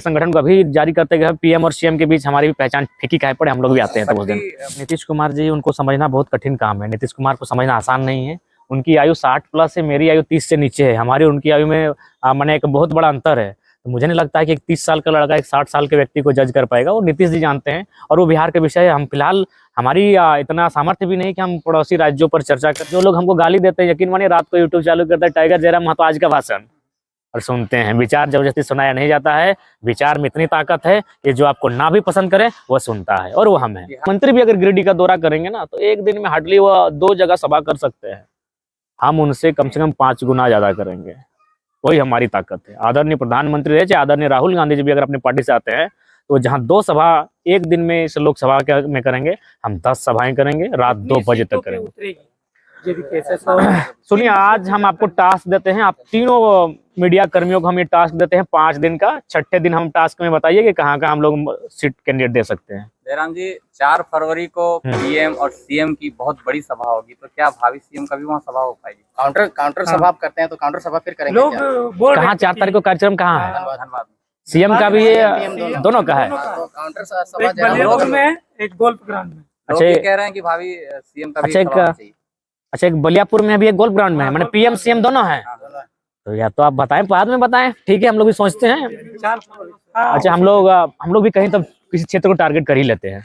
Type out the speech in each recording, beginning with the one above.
संगठन को अभी जारी करते गए पीएम और सीएम के बीच हमारी भी पहचान फीकी काहे पड़े, हम लोग भी आते हैं तो उस दिन। नीतीश कुमार जी, उनको समझना बहुत कठिन काम है। नीतीश कुमार को समझना आसान नहीं है। उनकी आयु 60 प्लस है, मेरी आयु 30 से नीचे है। हमारी उनकी आयु में माने एक बहुत बड़ा अंतर है। तो मुझे नहीं लगता है कि एक 30 साल का लड़का एक 60 साल के व्यक्ति को जज कर पाएगा। वो नीतीश जी जानते हैं और वो बिहार के विषय हम फिलहाल हमारी इतना सामर्थ्य भी नहीं कि हम पड़ोसी राज्यों पर चर्चा कर। जो लोग हमको गाली देते हैं, यकीन मानिए रात को यूट्यूब चालू करते हैं टाइगर जयराम महतो आज का भाषण और सुनते हैं। विचार जबरदस्ती सुनाया नहीं जाता है। विचार में इतनी ताकत है कि जो आपको ना भी पसंद करे वो सुनता है और वो हम है। मंत्री भी अगर गिरिडीह का दौरा करेंगे ना तो एक दिन में हार्डली वो 2 जगह सभा कर सकते हैं। हम उनसे कम से कम 5 गुना ज्यादा करेंगे। वही हमारी ताकत है। आदरणीय प्रधानमंत्री रहे चाहे आदरणीय राहुल गांधी जी भी अगर अपनी पार्टी से आते हैं तो जहां 2 सभा एक दिन में इस लोकसभा में करेंगे, हम 10 सभाएं करेंगे, रात 2 बजे तक करेंगे। सुनिए, आज हम आपको टास्क देते हैं, आप तीनों मीडिया कर्मियों को हम ये टास्क देते हैं 5 दिन का। 6ठे दिन हम टास्क में बताइए कि कहाँ हम लोग सीट कैंडिडेट दे सकते हैं। जयराम जी, 4 फरवरी को पीएम और सीएम की बहुत बड़ी सभा होगी, तो क्या भावी सीएम का भी वहाँ सभा हो पाएगी? काउंटर सभा आप करते हैं तो काउंटर सभा फिर करेंगे लोग कहाँ 4 तारीख को कार्यक्रम कहाँ है? धन्यवाद। सीएम का भी ये दोनों का है। काउंटर सभा एक गोल्फ ग्राउंड में। अच्छा, ये कह रहे हैं कि भावी सीएम का भी सभा होना चाहिए। अच्छा, एक बलियापुर में भी एक गोल्फ ग्राउंड में है, मैंने पीएम सीएम दोनों है। तो या तो आप बताएं, बाद में बताएं, ठीक है, हम लोग भी सोचते हैं। अच्छा, हम लोग भी कहीं तो किसी क्षेत्र को टारगेट कर ही लेते हैं।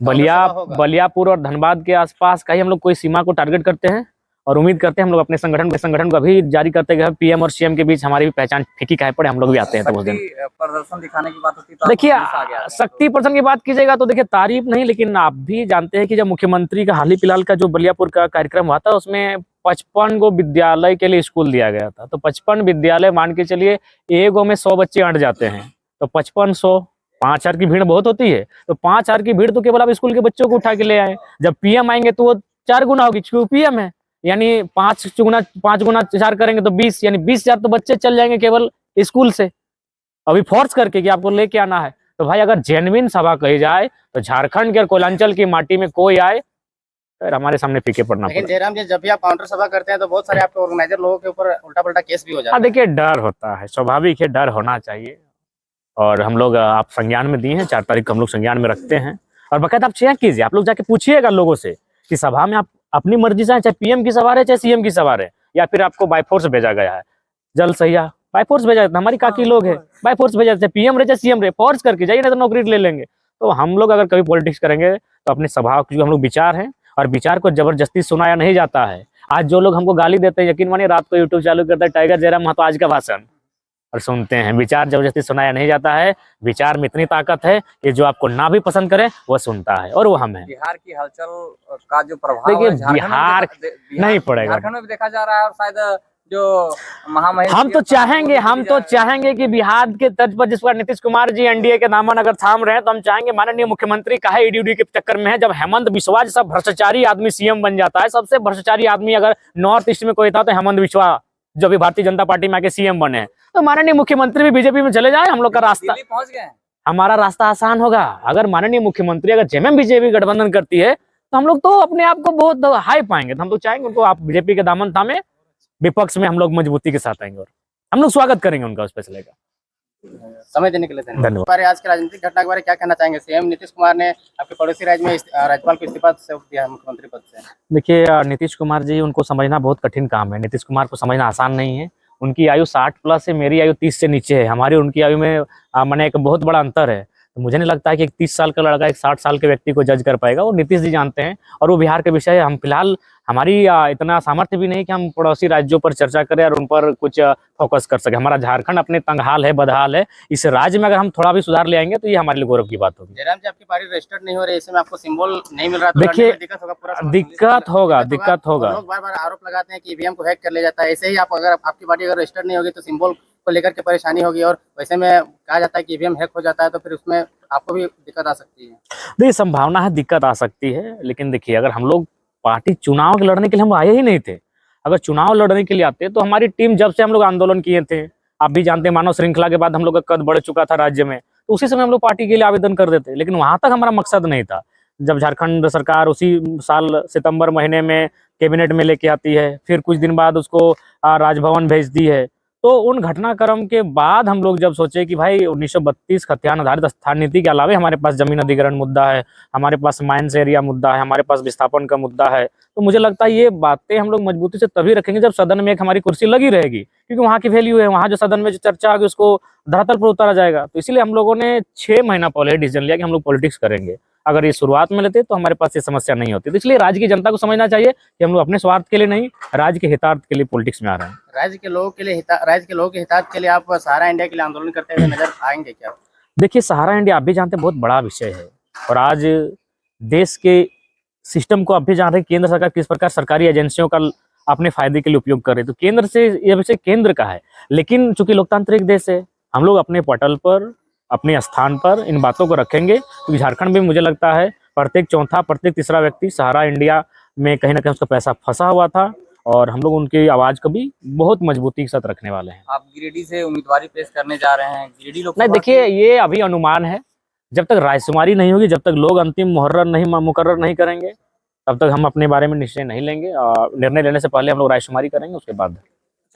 बलियापुर और धनबाद के आसपास का ही हम लोग कोई सीमा को टारगेट करते हैं और उम्मीद करते हैं हम लोग अपने संगठन को अभी जारी करते गए पीएम और सीएम के बीच हमारी भी पहचान फीकी काहे पड़े, हम लोग भी आते हैं तो उस दिन। प्रदर्शन दिखाने की बात होती है, देखिए शक्ति प्रदर्शन की बात कीजिएगा तो देखिए तारीफ नहीं, लेकिन आप भी जानते हैं कि जब मुख्यमंत्री का हाल ही फिलहाल का जो बलियापुर का कार्यक्रम हुआ था उसमें 55 गो विद्यालय के लिए स्कूल दिया गया था। तो 55 विद्यालय मान के चलिए, एगो में 100 बच्चे अट जाते हैं तो 5500 5,000 की भीड़ बहुत होती है। तो 5,000 की भीड़ तो केवल आप स्कूल के बच्चों को उठा के ले आए। जब पीएम आएंगे तो वो 4 गुना होगी, क्योंकि पीएम है। यानी 5 गुना 4 करेंगे तो 20, यानी 20,000 तो बच्चे चल जाएंगे केवल स्कूल से, अभी फोर्स करके कि आपको लेके आना है। तो भाई अगर जेन्युइन सभा कही जाए तो झारखंड के और कोयलांचल की माटी में कोई आए तो हमारे सामने फीके पड़ना। लेकिन जयराम जी, जब भी आप काउंटर सभा करते हैं तो बहुत सारे आपके ऑर्गेनाइजर लोगों के ऊपर उल्टा पल्टा केस भी हो जाता है। देखिए डर होता है, स्वाभाविक है, डर होना चाहिए और हम लोग आप संज्ञान में दिए हैं। 4 तारीख को हम लोग संज्ञान में रखते हैं और बकायदा आप चेक कीजिए, आप लोग जाके पूछिएगा लोगों से कि सभा में आप अपनी मर्जी से, चाहे पीएम की सभा रहे चाहे सीएम की सभा रहे, या फिर आपको बाय फोर्स भेजा गया है। जल सहिया बाय फोर्स भेजा जाता है, हमारी काकी लोग है बाय फोर्स भेजा जाता है। पीएम रहे चाहे सीएम रहे, फोर्स करके जाइए, नहीं तो नौकरी ले लेंगे। तो हम लोग अगर कभी पॉलिटिक्स करेंगे तो अपनी सभा की जो हम लोग विचार हैं और विचार को जबरदस्ती सुनाया नहीं जाता है। आज जो लोग हमको गाली देते हैं, यकीन मानिए रात को यूट्यूब चालू करते हैं टाइगर जयराम महतो आज का भाषण और सुनते हैं। विचार जबरदस्ती सुनाया नहीं जाता है। विचार में इतनी ताकत है कि जो आपको ना भी पसंद करे वो सुनता है और वो हम है। बिहार की हलचल का जो प्रभाव देखिए बिहार नहीं पड़ेगा, झारखंड में भी देखा जा रहा है और शायद जो महामहिम हम तो चाहेंगे कि बिहार के तर्ज पर जिस पर नीतीश कुमार जी एनडीए के दामन अगर थाम रहे हैं तो हम चाहेंगे माननीय मुख्यमंत्री काहे ईडी के चक्कर में है। जब हेमंत बिस्वा जैसा भ्रष्टाचारी आदमी सीएम बन जाता है, सबसे भ्रष्टाचारी आदमी अगर नॉर्थ ईस्ट में कोई था तो हेमंत बिस्वा, जो भी भारतीय जनता पार्टी में आके सीएम बने, तो माननीय मुख्यमंत्री भी बीजेपी में चले जाए, हम लोग का रास्ता पहुंच गए, हमारा रास्ता आसान होगा। अगर माननीय मुख्यमंत्री अगर जेएमएम बीजेपी गठबंधन करती है तो हम लोग तो अपने आप को बहुत हाई पाएंगे। तो हम लोग चाहेंगे उनको आप बीजेपी के दामन थामे, विपक्ष में हम लोग मजबूती के साथ आएंगे और हम लोग स्वागत करेंगे उनका उस फैसले का। समय देने के लिए धन्यवाद। आज के राजनीतिक घटना के बारे में क्या कहना चाहेंगे? सीएम नीतीश कुमार ने आपके पड़ोसी राज्य में राज्यपाल को इस्तीफा दिया है मुख्यमंत्री पद से। देखिए नीतीश कुमार जी, उनको समझना बहुत कठिन काम है। नीतीश कुमार को समझना आसान नहीं है। उनकी आयु 60 प्लस है, मेरी आयु 30 से नीचे है। हमारी उनकी आयु में माने एक बहुत बड़ा अंतर है। तो मुझे नहीं लगता है कि एक 30 साल का लड़का एक 60 साल के व्यक्ति को जज कर पाएगा। वो नीतीश जी जानते हैं और वो बिहार के विषय हम फिलहाल हमारी इतना सामर्थ्य भी नहीं कि हम पड़ोसी राज्यों पर चर्चा करें और उन पर कुछ फोकस कर सके। हमारा झारखंड अपने तंगहाल है, बदहाल है। इस राज्य में अगर हम थोड़ा भी सुधार ले आएंगे तो ये हमारे लिए गौरव की बात होगी। जयराम जी, आपकी पार्टी रजिस्टर्ड नहीं हो रही, इसमें आपको सिंबल नहीं मिल रहा, तो देखिए दिक्कत होगा। लोग बार-बार आरोप लगाते हैं कि ईवीएम को हैक कर ले जाता है। ऐसे ही आप अगर आपकी पार्टी अगर रजिस्टर्ड नहीं होगी तो सिंबल को लेकर के परेशानी होगी और वैसे में कहा जाता है कि ईवीएम हैक हो जाता है तो फिर उसमें आपको भी दिक्कत आ सकती है। देखिए संभावना है, दिक्कत आ सकती है, लेकिन देखिए अगर हम लोग पार्टी चुनाव के लड़ने के लिए हम आए ही नहीं थे। अगर चुनाव लड़ने के लिए आते तो हमारी टीम जब से हम लोग आंदोलन किए थे, आप भी जानते हैं, मानव श्रृंखला के बाद हम लोग का कद बढ़ चुका था राज्य में, तो उसी समय हम लोग पार्टी के लिए आवेदन कर देते। लेकिन वहां तक हमारा मकसद नहीं था। जब झारखंड सरकार उसी साल सितंबर महीने में कैबिनेट में लेके आती है, फिर कुछ दिन बाद उसको राजभवन भेजती है, तो उन घटनाक्रम के बाद हम लोग जब सोचे कि भाई 1932 खतियान आधारित स्थान नीति के अलावा हमारे पास जमीन अधिग्रहण मुद्दा है, हमारे पास माइंस एरिया मुद्दा है, हमारे पास विस्थापन का मुद्दा है, तो मुझे लगता है ये बातें हम लोग मजबूती से तभी रखेंगे जब सदन में एक हमारी कुर्सी लगी रहेगी, क्योंकि वहाँ की वैल्यू है, वहाँ जो सदन में जो चर्चा होगी उसको धरातल पर उतारा जाएगा। तो इसीलिए हम लोगों ने 6 महीना पहले डिसीजन लिया कि हम लोग पॉलिटिक्स करेंगे। अगर ये शुरुआत में लेते तो हमारे पास ये समस्या नहीं होती। तो इसलिए राज्य की जनता को समझना चाहिए कि हम लोग अपने स्वार्थ के लिए नहीं, राज्य के हितार्थ के लिए पॉलिटिक्स में आ रहे हैं। राज्य के लोगों के हितार्थ के लिए आप सहारा इंडिया के लिए आंदोलन करते हुए नजर आएंगे क्या? देखिए, सहारा इंडिया आप भी जानते हैं बहुत बड़ा विषय है, और आज देश के सिस्टम को आप भी जान रहे हैं केंद्र सरकार किस प्रकार सरकारी एजेंसियों का अपने फायदे के लिए उपयोग कर रही है। तो केंद्र से ये विषय केंद्र का है, लेकिन चूंकि लोकतांत्रिक देश है, हम लोग अपने पटल पर, अपने स्थान पर इन बातों को रखेंगे। क्योंकि झारखंड में मुझे लगता है प्रत्येक चौथा, प्रत्येक तीसरा व्यक्ति सहारा इंडिया में कहीं ना कहीं उसका पैसा फंसा हुआ था, और हम लोग उनकी आवाज को भी बहुत मजबूती के साथ रखने वाले हैं। आप गिरिडीह से उम्मीदवारी पेश करने जा रहे हैं, गिरिडीह लोग नहीं, देखिए, ये अभी अनुमान है। जब तक रायशुमारी नहीं होगी, जब तक लोग अंतिम मुकर्रर नहीं करेंगे, तब तक हम अपने बारे में निश्चय नहीं लेंगे। निर्णय लेने से पहले हम लोग रायशुमारी करेंगे, उसके बाद।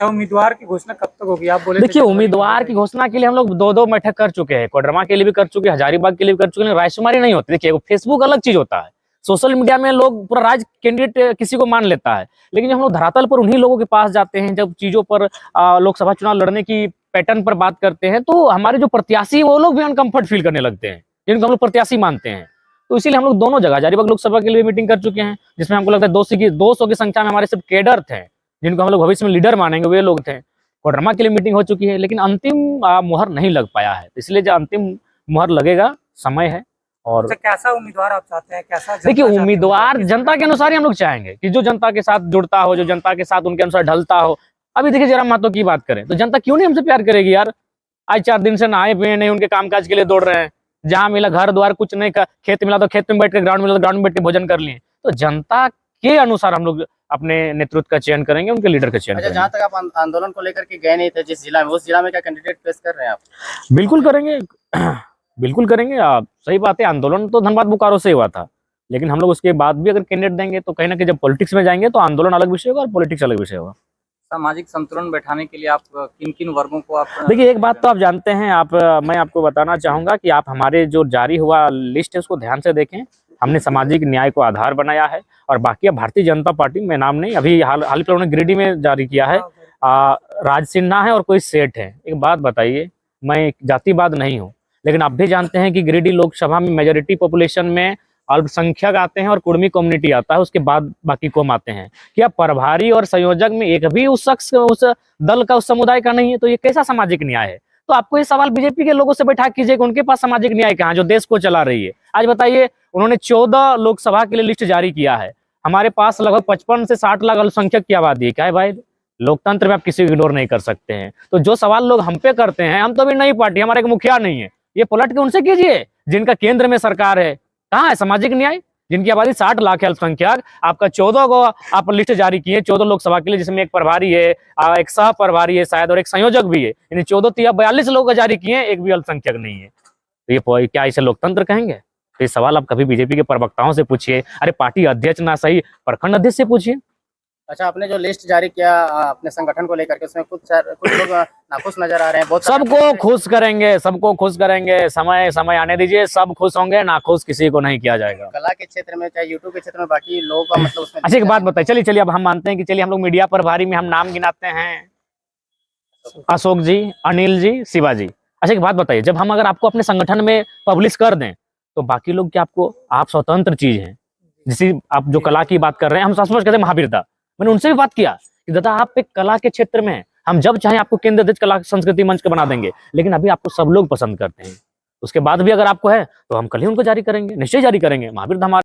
अच्छा, उम्मीदवार की घोषणा कब तक होगी? आप बोले देखिए, उम्मीदवार की घोषणा के लिए हम लोग 2 बैठक कर चुके हैं, कोडरमा के लिए भी कर चुके हैं, हजारीबाग के लिए भी कर चुके हैं। रायशुमारी नहीं होती। देखिए, फेसबुक अलग चीज होता है, सोशल मीडिया में लोग पूरा राज्य कैंडिडेट किसी को मान लेता है, लेकिन जब हम लोग धरातल पर उन्हीं लोगों के पास जाते हैं, जब चीजों पर लोकसभा चुनाव लड़ने की पैटर्न पर बात करते हैं, तो हमारे जो प्रत्याशी हैं वो लोग भी अनकंफर्ट फील करने लगते हैं, जिनको हम लोग प्रत्याशी मानते हैं। तो इसीलिए हम लोग दोनों जगह हजारीबाग लोकसभा के लिए मीटिंग कर चुके हैं, जिसमें हमको लगता है 200 की संख्या में हमारे सिर्फ केडर थे, जिनको हम लोग भविष्य में लीडर मानेंगे, वे लोग थे। कोडरमा के लिए मीटिंग हो चुकी है, लेकिन अंतिम मुहर नहीं लग पाया है। इसलिए जो अंतिम मुहर लगेगा, समय है। और अच्छा, कैसा उम्मीदवार आप चाहते हैं? कैसा देखिए, उम्मीदवार जनता के अनुसार ही हम लोग चाहेंगे कि जो जनता के साथ जुड़ता हो, जो जनता के साथ उनके अनुसार ढलता हो। अभी देखिए, जरा महतो की बात करें तो जनता क्यों नहीं हमसे प्यार करेगी यार? आज 4 दिन से नहाए पिए नहीं, उनके कामकाज के लिए दौड़ रहे हैं। जहां मिला घर द्वार कुछ नहीं, खेत मिला तो खेत में बैठ के, ग्राउंड मिला तो ग्राउंड में बैठ के भोजन कर लिए। तो जनता के अनुसार हम लोग अपने नेतृत्व का चयन करेंगे, उनके लीडर का चयन अच्छा, करेंगे। जहाँ तक आप आंदोलन को लेकर के गए नहीं थे जिस जिला में, उस जिला में क्या कैंडिडेट पेश कर रहे हैं आप? बिल्कुल करेंगे, बिल्कुल करेंगे। आप सही बात है, आंदोलन तो धनबाद बोकारो से हुआ था, लेकिन हम लोग उसके बाद भी अगर कैंडिडेट देंगे तो कहीं ना कहीं जब पॉलिटिक्स में जाएंगे तो आंदोलन अलग विषय होगा और पॉलिटिक्स अलग विषय होगा। सामाजिक संतुलन बैठाने के लिए आप किन किन वर्गों को आप देखिए, एक बात तो आप जानते हैं, मैं आपको बताना चाहूंगा कि आप हमारे जो जारी हुआ लिस्ट है उसको ध्यान से देखें। हमने सामाजिक न्याय को आधार बनाया है, और बाकी भारतीय जनता पार्टी में नाम नहीं, अभी हाल फिलहाल उन्होंने गिरिडीह में जारी किया है, राज सिन्हा है और कोई सेठ है। एक बात बताइए, मैं जातिवाद नहीं हूँ, लेकिन आप भी जानते हैं कि गिरिडीह लोकसभा में मेजोरिटी पॉपुलेशन में अल्पसंख्यक आते हैं और कुर्मी कम्युनिटी आता है, उसके बाद बाकी कौम आते हैं। क्या प्रभारी और संयोजक में एक भी उस शख्स, उस दल का, उस समुदाय का नहीं है? तो ये कैसा सामाजिक न्याय है? तो आपको ये सवाल बीजेपी के लोगों से बैठा कीजिए कि उनके पास सामाजिक न्याय कहाँ, जो देश को चला रही है। आज बताइए, उन्होंने 14 लोकसभा के लिए लिस्ट जारी किया है, हमारे पास लगभग 55 से 60 लाख अल्पसंख्यक की आबादी है। क्या है भाई, लोकतंत्र में आप किसी को इग्नोर नहीं कर सकते हैं। तो जो सवाल लोग हम पे करते हैं, हम तो भी नई पार्टी, हमारे एक मुखिया नहीं है, ये पलट के उनसे कीजिए जिनका केंद्र में सरकार है। कहाँ है सामाजिक न्याय? जिनकी आबादी 60 लाख है अल्पसंख्यक, आपका 14 को आप लिस्ट जारी किए 14 लोकसभा के लिए, जिसमें एक प्रभारी है, एक सह प्रभारी है शायद, और एक संयोजक भी है। यानी 14 42 लोग जारी किए, एक भी अल्पसंख्यक नहीं है। तो ये क्या इसे लोकतंत्र कहेंगे? तो ये सवाल आप कभी बीजेपी के प्रवक्ताओं से पूछिए, अरे पार्टी अध्यक्ष ना सही, प्रखंड अध्यक्ष से पूछिए। अच्छा, आपने जो लिस्ट जारी किया अपने संगठन को लेकर के, उसमें कुछ लोग नाखुश नजर आ रहे हैं। बहुत सबको खुश करेंगे, सबको खुश करेंगे, समय आने दीजिए, सब खुश होंगे, नाखुश किसी को नहीं किया जाएगा। कला के क्षेत्र में, चाहे यूट्यूब के क्षेत्र में, बाकी लोगों का मतलब उसमें। अच्छा, एक बात बताइए, चलिए अब हम मानते हैं कि चलिए हम लोग मीडिया प्रभारी में हम नाम गिनाते हैं, अशोक जी, अनिल जी, शिवा जी। अच्छा, एक बात बताइए, जब हम अगर आपको अपने संगठन में पब्लिश कर दें तो बाकी लोग क्या आपको, आप स्वतंत्र चीज हैं, जिसे आप जो कला की बात कर रहे हैं, हम समझ कहते हैं महावीरता। मैंने उनसे भी बात किया कि दादा आप एक कला के क्षेत्र में हैं, हम जब चाहें आपको केंद्र अध्यक्ष कला संस्कृति मंच का बना देंगे, लेकिन अभी आपको सब लोग पसंद करते हैं। उसके बाद भी अगर आपको है तो हम कल ही उनको जारी करेंगे, निश्चय जारी करेंगे। महावीर धाम